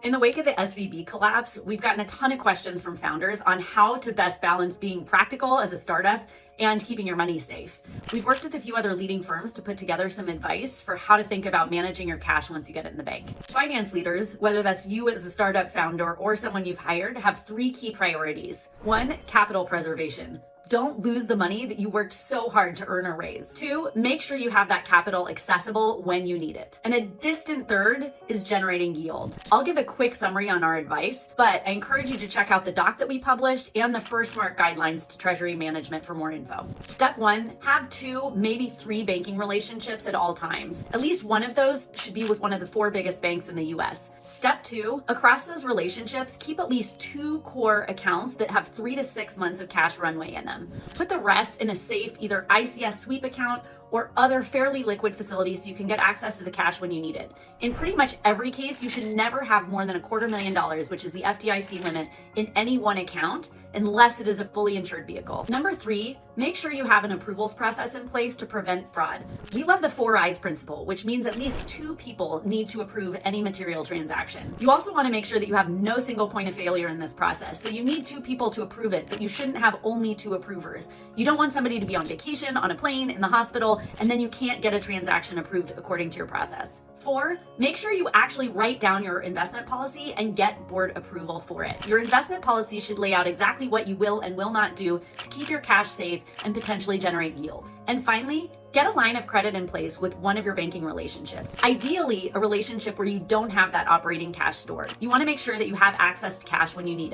In the wake of the SVB collapse, we've gotten a ton of questions from founders on how to best balance being practical as a startup and keeping your money safe. We've worked with a few other leading firms to put together some advice for how to think about managing your cash once you get it in the bank. Finance leaders, whether that's you as a startup founder or someone you've hired, have three key priorities. One, capital preservation. Don't lose the money that you worked so hard to earn or raise. Two, make sure you have that capital accessible when you need it. And a distant third is generating yield. I'll give a quick summary on our advice, but I encourage you to check out the doc that we published and the First Smart Guidelines to Treasury Management for more info. Step one, have 2, maybe 3 banking relationships at all times. At least one of those should be with one of the 4 biggest banks in the US. Step 2, across those relationships, keep at least 2 core accounts that have 3 to 6 months of cash runway in them. Put the rest in a safe, either ICS sweep account or other fairly liquid facilities so you can get access to the cash when you need it. In pretty much every case, you should never have more than $250,000, which is the FDIC limit, in any one account, unless it is a fully insured vehicle. Number 3, make sure you have an approvals process in place to prevent fraud. We love the 4 eyes principle, which means at least 2 people need to approve any material transaction. You also want to make sure that you have no single point of failure in this process. So you need 2 people to approve it, but you shouldn't have only 2 approvers. You don't want somebody to be on vacation, on a plane, in the hospital, and then you can't get a transaction approved according to your process. 4, make sure you actually write down your investment policy and get board approval for it. Your investment policy should lay out exactly what you will and will not do to keep your cash safe and potentially generate yield. And finally, get a line of credit in place with one of your banking relationships. Ideally, a relationship where you don't have that operating cash stored. You want to make sure that you have access to cash when you need it.